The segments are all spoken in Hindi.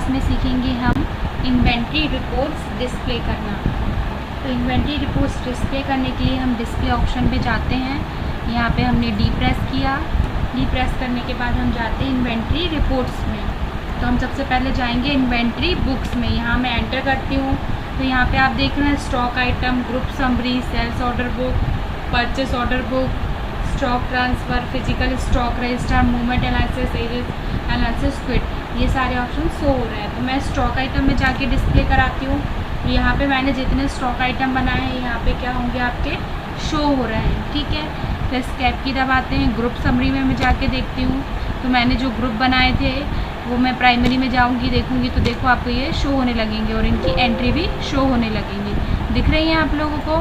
क्लास में सीखेंगे हम इन्वेंट्री रिपोर्ट्स डिस्प्ले करना। तो इन्वेंट्री रिपोर्ट्स डिस्प्ले करने के लिए हम डिस्प्ले ऑप्शन पे जाते हैं। यहाँ पे हमने डी प्रेस किया। डी प्रेस करने के बाद हम जाते हैं इन्वेंट्री रिपोर्ट्स में। तो हम सबसे पहले जाएंगे इन्वेंट्री बुक्स में। यहाँ मैं एंटर करती हूँ तो यहाँ पे आप देख रहे हैं stock item, group summary, sales order book, purchase order book, stock transfer, physical stock register, movement analysis, analysis quit, ये सारे ऑप्शन शो हो रहे हैं। तो मैं स्टॉक आइटम में जाके डिस्प्ले कराती हूँ। यहाँ पे मैंने जितने स्टॉक आइटम बनाए हैं यहाँ पे क्या होंगे आपके शो हो रहे हैं, ठीक है। तो स्केप की दबाते हैं। ग्रुप समरी में मैं जाके देखती हूँ तो मैंने जो ग्रुप बनाए थे वो मैं प्राइमरी में जाऊँगी, देखूँगी तो देखो आपको ये शो होने लगेंगे और इनकी एंट्री भी शो होने लगेंगी, दिख रही हैं आप लोगों को।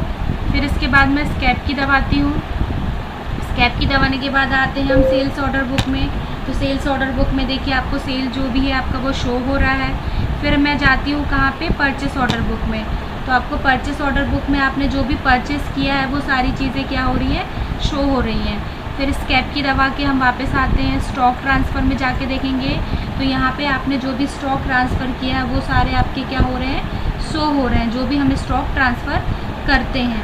फिर इसके बाद मैं स्केप की दबाती हूँ। स्केप की दबाने के बाद आते हैं हम सेल्स ऑर्डर बुक में। तो सेल्स ऑर्डर बुक में देखिए आपको सेल जो भी है आपका वो शो हो रहा है। फिर मैं जाती हूँ कहाँ पे, परचेस ऑर्डर बुक में। तो आपको परचेस ऑर्डर बुक में आपने जो भी परचेस किया है वो सारी चीज़ें क्या हो रही हैं, शो हो रही हैं। फिर स्केप की दबा के हम वापस आते हैं स्टॉक ट्रांसफ़र में जाके देखेंगे तो यहाँ पे आपने जो भी स्टॉक ट्रांसफ़र किया है वो सारे आपके क्या हो रहे हैं, शो हो रहे हैं, जो भी हम स्टॉक ट्रांसफ़र करते हैं।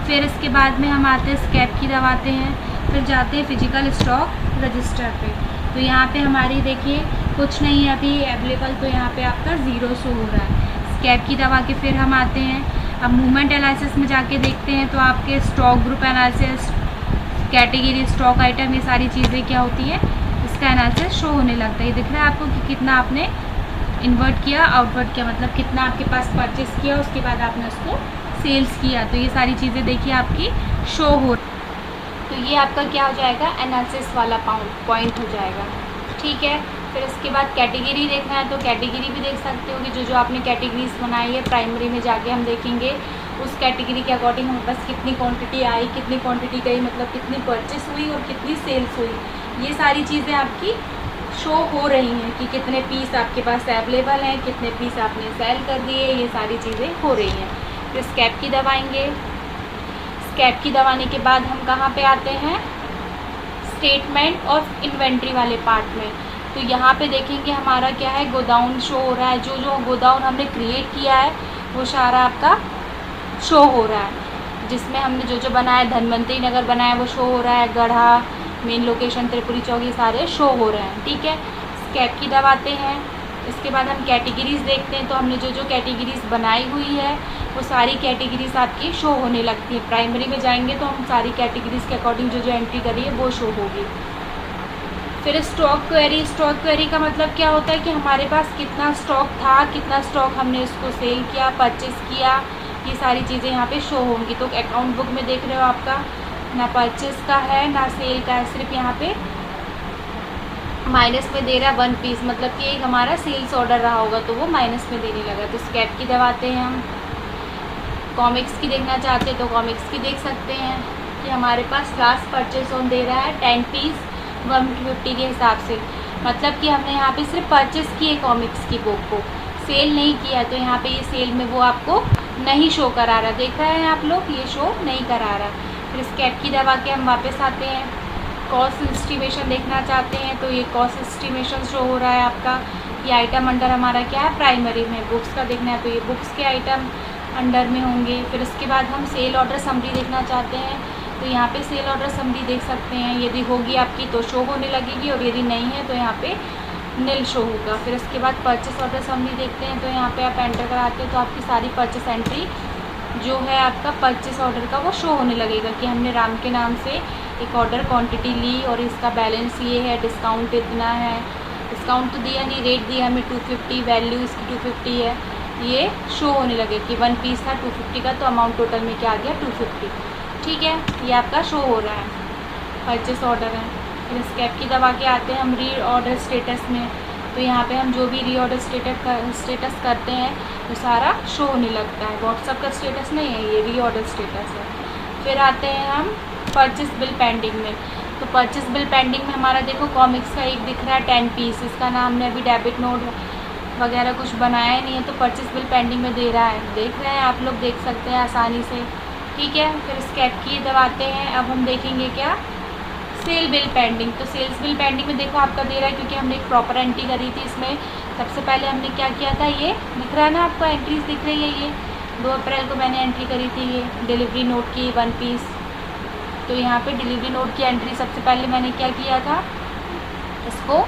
फिर इसके बाद में हम आते हैं स्केप की दबाते हैं। फिर जाते हैं फिजिकल स्टॉक रजिस्टर पे। तो यहाँ पे हमारी देखिए कुछ नहीं है अभी अवेलेबल, तो यहाँ पे आपका ज़ीरो शो हो रहा है। स्केप की दबा के फिर हम आते हैं अब मूवमेंट एनालिसिस में जाके देखते हैं तो आपके stock group analysis, category, stock item, ये सारी चीज़ें क्या होती है, इसका एनालिसिस शो होने लगता है। ये दिख रहा है आपको कि कितना आपने इन्वर्ट किया, आउटवर्ट किया, मतलब कितना आपके पास परचेस किया उसके बाद आपने उसको सेल्स किया। तो ये सारी चीज़ें देखिए आपकी शो हो। तो ये आपका क्या हो जाएगा, एनालिसिस वाला पॉइंट हो जाएगा, ठीक है। फिर इसके बाद कैटेगरी देखना है तो कैटेगरी भी देख सकते हो कि जो आपने कैटेगरीज बनाई है प्राइमरी में जाके हम देखेंगे उस कैटेगरी के अकॉर्डिंग हमारे पास कितनी क्वांटिटी आई, कितनी क्वांटिटी गई, मतलब कितनी परचेस हुई और कितनी सेल्स हुई। ये सारी चीज़ें आपकी शो हो रही हैं कि कितने पीस आपके पास अवेलेबल हैं, कितने पीस आपने सेल कर दिए, ये सारी चीज़ें हो रही हैं। फिर स्केप की दबाएंगे। स्केप की दबाने के बाद हम कहाँ पे आते हैं, स्टेटमेंट ऑफ इन्वेंट्री वाले पार्ट में। तो यहाँ पे देखेंगे हमारा क्या है, गोदाउन शो हो रहा है। जो जो गोदाउन हमने क्रिएट किया है वो सारा आपका शो हो रहा है। जिसमें हमने जो जो बनाया, धनवंतरी नगर बनाया वो शो हो रहा है, गढ़ा, मेन लोकेशन त्रिपुरी चौक, ये सारे शो हो रहे हैं, ठीक है। स्केप की दबाते हैं। इसके बाद हम कैटेगरीज़ देखते हैं तो हमने जो जो कैटेगरीज़ बनाई हुई है वो सारी कैटेगरीज़ आपकी शो होने लगती है। प्राइमरी में जाएंगे तो हम सारी कैटेगरीज़ के अकॉर्डिंग जो जो एंट्री करी है वो शो होगी। फिर स्टॉक क्वेरी। स्टॉक क्वेरी का मतलब क्या होता है कि हमारे पास कितना स्टॉक था, कितना स्टॉक हमने उसको सेल किया, परचेस किया, ये सारी चीज़ें यहाँ पे शो होंगी। तो अकाउंट बुक में देख रहे हो आपका ना परचेस का है ना सेल का है, सिर्फ यहाँ पे माइनस में दे रहा है 1 पीस, मतलब कि एक हमारा सेल्स ऑर्डर रहा होगा तो वो माइनस में देने लगा। तो स्केप की दबाते हैं हम। कॉमिक्स की देखना चाहते हैं तो कॉमिक्स की देख सकते हैं कि हमारे पास लास्ट परचेस ऑन दे रहा है 10 पीस 150 के हिसाब से, मतलब कि हमने यहाँ पे सिर्फ परचेस किए कॉमिक्स की बुक को, सेल नहीं किया। तो यहाँ पे ये सेल में वो आपको नहीं शो करा रहा, देख रहे हैं आप लोग, ये शो नहीं करा रहा। फिर स्केप की दबा के हम वापस आते हैं। कॉस्ट एस्टिमेशन देखना चाहते हैं तो ये कॉस्ट एस्टिमेशन शो हो रहा है आपका। ये आइटम अंडर हमारा क्या है, प्राइमरी में। बुक्स का देखना है तो ये बुक्स के आइटम अंडर में होंगे। फिर उसके बाद हम सेल ऑर्डर समरी देखना चाहते हैं तो यहाँ पे सेल ऑर्डर समरी देख सकते हैं। यदि होगी आपकी तो शो होने लगेगी और यदि नहीं है तो यहाँ पे नील शो होगा। फिर उसके बाद परचेस ऑर्डर समरी देखते हैं तो यहाँ पे आप एंटर कराते हैं तो आपकी सारी परचेस एंट्री जो है आपका परचेस ऑर्डर का वो शो होने लगेगा कि हमने राम के नाम से एक ऑर्डर क्वांटिटी ली और इसका बैलेंस ये है, डिस्काउंट इतना है, डिस्काउंट तो दिया नहीं, रेट दिया हमें 250, वैल्यू इसकी 250 है, ये शो होने लगे कि 1 पीस था 250 का, तो अमाउंट टोटल में क्या आ गया 250, ठीक है। ये आपका शो हो रहा है, परचेस ऑर्डर है। फिर स्केप की दबा के आते हैं हम री ऑर्डर स्टेटस में। तो यहाँ पे हम जो भी री ऑर्डर स्टेटस करते हैं वो सारा शो होने लगता है। व्हाट्सअप का स्टेटस नहीं है, ये री ऑर्डर स्टेटस है। फिर आते हैं हम परचेस बिल पेंडिंग में। तो परचेस बिल पेंडिंग में हमारा देखो कॉमिक्स का एक दिख रहा है 10 पीस, इसका नाम हमने अभी डेबिट नोट वगैरह कुछ बनाया ही नहीं है तो परचेस बिल पेंडिंग में दे रहा है, देख रहे हैं आप लोग, देख सकते हैं आसानी से, ठीक है। फिर स्केप की दबाते हैं। अब हम देखेंगे क्या, सेल बिल पेंडिंग, तो सेल्स बिल पेंडिंग में देखो आपका दे रहा है क्योंकि हमने एक प्रॉपर एंट्री करी थी। इसमें सबसे पहले हमने क्या किया था, ये दिख रहा है ना आपको, एंट्रीज दिख रही है, ये 2 अप्रैल को मैंने एंट्री करी थी ये डिलीवरी नोट की 1 पीस। तो यहाँ पे डिलीवरी नोट की एंट्री सबसे पहले मैंने क्या किया था इसको,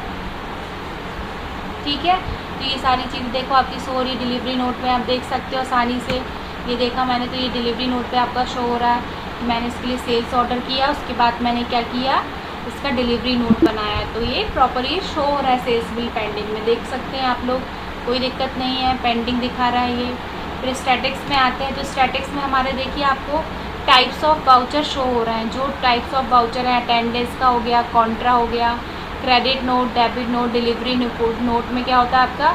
ठीक है। तो ये सारी चीज़ देखो आपकी शो हो रही है डिलीवरी नोट में, आप देख सकते हो आसानी से। ये देखा मैंने, तो ये डिलीवरी नोट पे आपका शो हो रहा है। मैंने इसके लिए सेल्स ऑर्डर किया, उसके बाद मैंने क्या किया, इसका डिलीवरी नोट बनाया। तो ये प्रॉपरली शो हो रहा है सेल्स बिल पेंडिंग में, देख सकते हैं आप लोग, कोई दिक्कत नहीं है, पेंडिंग दिखा रहा है ये। फिर स्टैटिक्स में आते हैं, तो स्टैटिक्स में हमारे देखिए आपको टाइप्स ऑफ वाउचर शो हो रहे हैं। जो टाइप्स ऑफ वाउचर हैं, 10 डेज़ का हो गया, कॉन्ट्रा हो गया, credit note, debit note, delivery note में क्या होता है आपका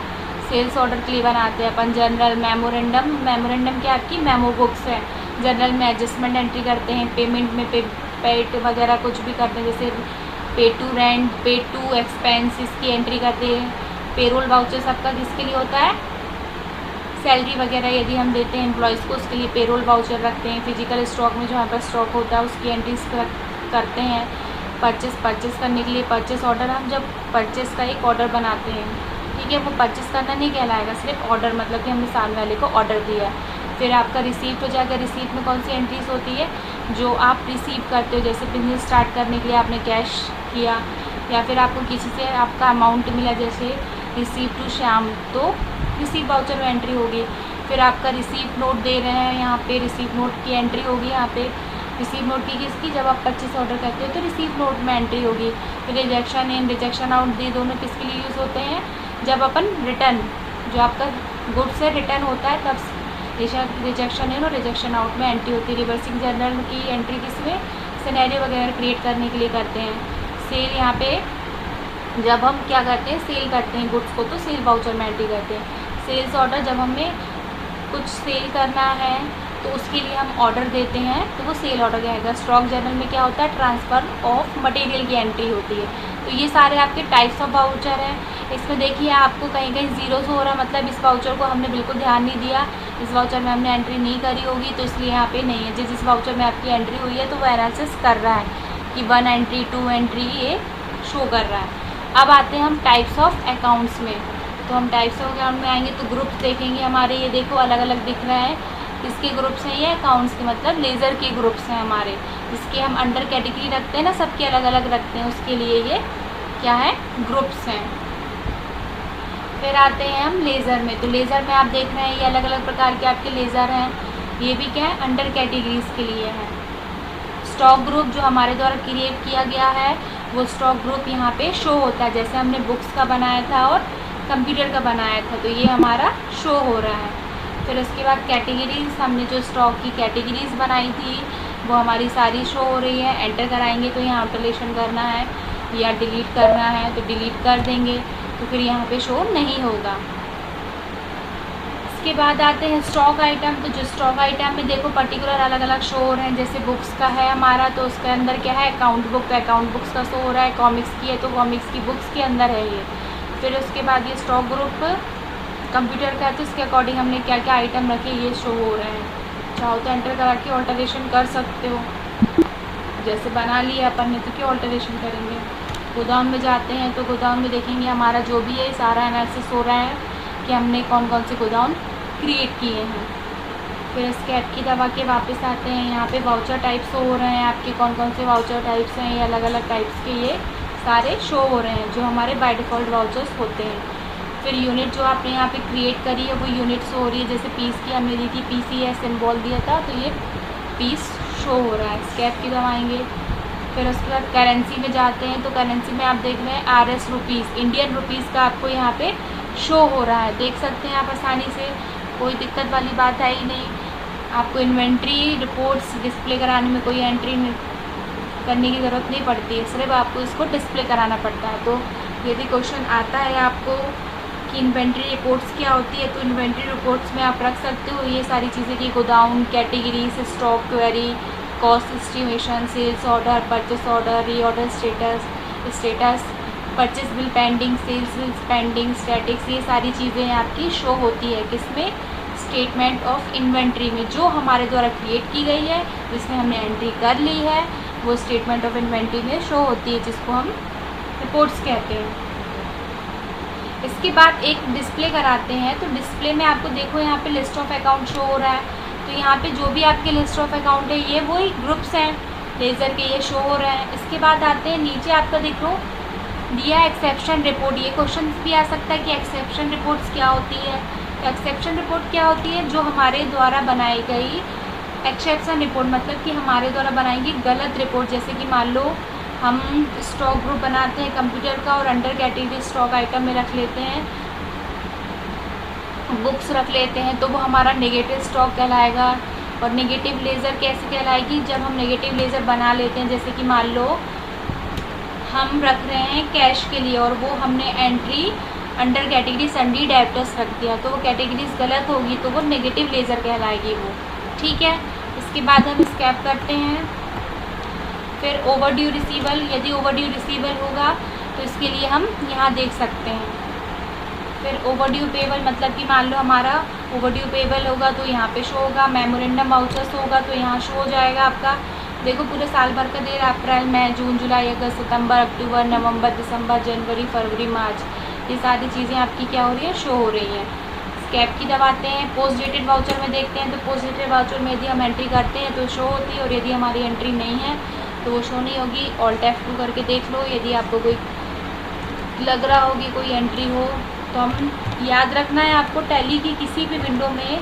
सेल्स ऑर्डर के लिए बनाते हैं अपन। जनरल मेमोरेंडम, मेमोरेंडम क्या आपकी मेमो बुक्स है। जनरल में एडजस्टमेंट एंट्री करते हैं, पेमेंट में पेड वगैरह कुछ भी करते हैं, जैसे पे टू रेंट, पे टू एक्सपेंस, इसकी एंट्री करते हैं। पेरोल वाउचर सबका किसके लिए होता है, सैलरी वगैरह यदि हम देते हैं एम्प्लॉयज़ को, उसके लिए पेरोल वाउचर रखते हैं। फिजिकल स्टॉक में जो यहाँ पर स्टॉक होता है उसकी एंट्रीज करते हैं। परचेस करने के लिए परचेस ऑर्डर, हम जब परचेस का एक ऑर्डर बनाते हैं, ठीक है, वो परचेस करना नहीं कहलाएगा, सिर्फ ऑर्डर, मतलब कि हमने सामने वाले को ऑर्डर दिया। फिर आपका रिसीप्ट हो जाएगा। रिसीप्ट में कौन सी एंट्रीज होती है, जो आप रिसीव करते हो, जैसे बिजनेस स्टार्ट करने के लिए आपने कैश किया, या फिर आपको किसी से आपका अमाउंट मिला, जैसे रिसीव टू श्याम, तो रिसीव वाउचर में एंट्री होगी। फिर आपका रिसीव नोट दे रहे हैं, यहाँ पे रिसीव नोट की एंट्री होगी। यहाँ पे रिसीव नोट की किसकी, जब आप परचेस ऑर्डर करते हो तो रिसीव नोट में एंट्री होगी। फिर रिजेक्शन इन, रिजेक्शन आउट, ये दोनों किसके लिए यूज़ होते हैं, जब अपन रिटर्न, जो आपका गुड्स से रिटर्न होता है तब रिजेक्शन इन और रिजेक्शन आउट में एंट्री होती है। रिवर्सिंग जर्नल की एंट्री किसमें, सिनेरियो वगैरह क्रिएट करने के लिए करते हैं। सेल, यहाँ पे जब हम क्या करते हैं, सेल करते हैं गुड्स को, तो सेल वाउचर में एंट्री करते हैं। सेल्स ऑर्डर, जब हमें कुछ सेल करना है तो उसके लिए हम ऑर्डर देते हैं, तो वो सेल ऑर्डर आएगा। स्टॉक जर्नल में क्या होता है, ट्रांसफ़र ऑफ मटेरियल की एंट्री होती है। तो ये सारे आपके टाइप्स ऑफ वाउचर हैं। इसमें देखिए आपको कहीं कहीं जीरोस हो रहा है, मतलब इस वाउचर को हमने बिल्कुल ध्यान नहीं दिया, इस वाउचर में हमने एंट्री नहीं करी होगी, तो इसलिए यहाँ पे नहीं है। जिस वाउचर में आपकी एंट्री हुई है तो वो एनालिसिस कर रहा है कि 1 एंट्री 2 एंट्री ये शो कर रहा है। अब आते हैं हम टाइप्स ऑफ अकाउंट्स में। तो हम टाइप्स ऑफ अकाउंट में आएंगे तो ग्रुप्स देखेंगे हमारे, ये देखो अलग अलग दिख रहे हैं, इसके ग्रुप्स हैं ये अकाउंट्स के, मतलब लेज़र के ग्रुप्स हैं हमारे, जिसके हम अंडर कैटेगरी रखते हैं ना, सबके अलग अलग रखते हैं, उसके लिए ये क्या है, ग्रुप्स हैं। फिर आते हैं हम लेज़र में। तो लेज़र में आप देख रहे हैं ये अलग अलग प्रकार के आपके लेज़र हैं, ये भी क्या है, अंडर कैटेगरीज के लिए है। स्टॉक ग्रुप जो हमारे द्वारा क्रिएट किया गया है, वो स्टॉक ग्रुप यहाँ पे शो होता है, जैसे हमने बुक्स का बनाया था और कंप्यूटर का बनाया था, तो ये हमारा शो हो रहा है। फिर उसके बाद कैटेगरीज, हमने जो स्टॉक की कैटेगरीज बनाई थी वो हमारी सारी शो हो रही है। एंटर कराएंगे तो यहाँ ऑल्टरेशन करना है या डिलीट करना है तो डिलीट कर देंगे, तो फिर यहाँ पे शो नहीं होगा। इसके बाद आते हैं स्टॉक आइटम। तो जो स्टॉक आइटम में देखो पर्टिकुलर अलग अलग शो हो रहे हैं, जैसे बुक्स का है हमारा तो उसके अंदर क्या है, अकाउंट बुक, अकाउंट बुक्स का शो हो रहा है। कॉमिक्स की है तो कॉमिक्स की बुक्स के अंदर है ये। फिर उसके बाद ये स्टॉक ग्रुप कंप्यूटर का है, तो इसके अकॉर्डिंग हमने क्या क्या आइटम रखे ये शो हो रहे हैं। चाहो तो एंटर करा के ऑल्टरेशन कर सकते हो, जैसे बना लिया अपन ने तो क्या ऑल्टरेशन करेंगे। गोदाम में जाते हैं तो गोदाम में देखेंगे हमारा जो भी है सारा एनालिसिस हो रहा है कि हमने कौन कौन से गोदाम क्रिएट किए हैं। फिर स्कैप की दवा के वापस आते हैं, यहाँ पे वाउचर टाइप्स हो रहे हैं आपके, कौन कौन से वाउचर टाइप्स हैं, ये अलग अलग टाइप्स के ये सारे शो हो रहे हैं जो हमारे बाय डिफ़ॉल्ट वाउचर्स होते हैं। फिर यूनिट जो आपने यहाँ पे क्रिएट करी है वो यूनिट शो हो रही है, जैसे पीस की हमने दी थी, PCS सिंबल दिया था तो ये पीस शो हो रहा है। स्कैप की दवा आएंगे। फिर उसके बाद करेंसी में जाते हैं, तो करेंसी में आप देख रहे हैं RS रुपीज़, इंडियन रुपीज़ का आपको यहाँ पे शो हो रहा है, देख सकते हैं आप आसानी से, कोई दिक्कत वाली बात है ही नहीं। आपको इन्वेंट्री रिपोर्ट्स डिस्प्ले कराने में कोई एंट्री करने की ज़रूरत नहीं पड़ती है, सिर्फ आपको इसको डिस्प्ले कराना पड़ता है। तो यदि क्वेश्चन आता है आपको कि इन्वेंट्री रिपोर्ट्स क्या होती है, तो इन्वेंट्री रिपोर्ट्स में आप रख सकते हो ये सारी चीज़ें कि godown, categories, stock query, cost estimation, sales order, purchase order, reorder status, purchase bill pending, sales bill pending, statics, ये सारी चीज़ें आपकी शो होती है किसमें, स्टेटमेंट ऑफ इन्वेंट्री में, जो हमारे द्वारा क्रिएट की गई है, जिसमें हमने एंट्री कर ली है, वो स्टेटमेंट ऑफ इन्वेंट्री में शो होती है, जिसको हम रिपोर्ट्स कहते हैं। इसके बाद एक डिस्प्ले कराते हैं, तो डिस्प्ले में आपको देखो यहाँ पे लिस्ट ऑफ अकाउंट शो हो रहा है। तो यहाँ पे जो भी आपके लिस्ट ऑफ अकाउंट है ये वही ग्रुप्स हैं लेज़र के, ये शो हो रहे हैं। इसके बाद आते हैं नीचे आपका देखो दिया एक्सेप्शन रिपोर्ट। ये क्वेश्चन भी आ सकता है कि एक्सेप्शन रिपोर्ट्स क्या होती है। तो एक्सेप्शन रिपोर्ट क्या होती है, जो हमारे द्वारा बनाई गई एक्सेप्शन रिपोर्ट, मतलब कि हमारे द्वारा बनाई गई गलत रिपोर्ट। जैसे कि मान लो हम स्टॉक ग्रुप बनाते हैं कंप्यूटर का और अंडर कैटेगरी स्टॉक आइटम में रख लेते हैं, बुक्स रख लेते हैं, तो वो हमारा नेगेटिव स्टॉक कहलाएगा। और नेगेटिव लेज़र कैसे कहलाएगी, जब हम नेगेटिव लेज़र बना लेते हैं, जैसे कि मान लो हम रख रहे हैं कैश के लिए और वो हमने एंट्री अंडर कैटेगरी सन्डी डेब्टर्स रख दिया, तो वो कैटेगरीज गलत होगी, तो वो नेगेटिव लेज़र कहलाएगी वो। ठीक है, इसके बाद हम स्कैप करते हैं। फिर ओवरड्यू रिसीवल, यदि ओवरड्यू रिसीवल होगा तो इसके लिए हम यहाँ देख सकते हैं। फिर ओवरड्यू पेबल, मतलब कि मान लो हमारा ओवरड्यू पेबल होगा तो यहाँ पे शो होगा। मेमोरेंडम वाउचर्स होगा तो यहाँ शो हो जाएगा आपका। देखो पूरे साल भर का दे रहा है, अप्रैल, मई, जून, जुलाई, अगस्त, सितंबर, अक्टूबर, नवंबर, दिसंबर, जनवरी, फरवरी, मार्च, ये सारी चीज़ें आपकी क्या हो रही हैं, शो हो रही हैं। स्कैप की दबाते हैं। पोस्ट डेटेड वाउचर में देखते हैं, तो पोस्ट डेटेड वाउचर में यदि हम एंट्री करते हैं तो शो होती है, और यदि हमारी एंट्री नहीं है तो वो शो नहीं होगी। ऑल्ट F2 करके देख लो, यदि आपको कोई लग रहा होगी कोई एंट्री हो। तो हम याद रखना है आपको, टैली की किसी भी विंडो में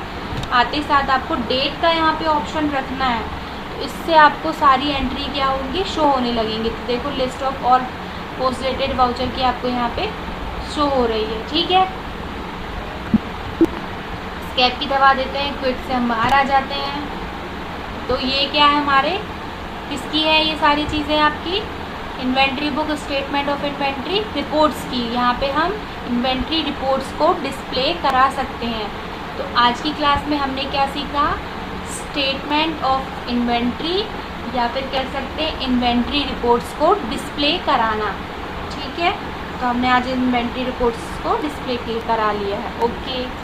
आते साथ आपको डेट का यहाँ पे ऑप्शन रखना है, तो इससे आपको सारी एंट्री क्या होंगी, शो होने लगेंगी। तो देखो list of all post dated voucher की आपको यहाँ पे शो हो रही है। ठीक है, स्कैप की दबा देते हैं, क्विट से हम बाहर आ जाते हैं। तो ये क्या है हमारे, किसकी है ये सारी चीज़ें आपकी, inventory book, statement of inventory, reports की। यहाँ पे हम इन्वेंट्री रिपोर्ट्स को डिस्प्ले करा सकते हैं। तो आज की क्लास में हमने क्या सीखा, स्टेटमेंट ऑफ इन्वेंट्री, या फिर कह सकते हैं इन्वेंट्री रिपोर्ट्स को डिस्प्ले कराना। ठीक है, तो हमने आज इन्वेंट्री रिपोर्ट्स को डिस्प्ले करा लिया है। ओके।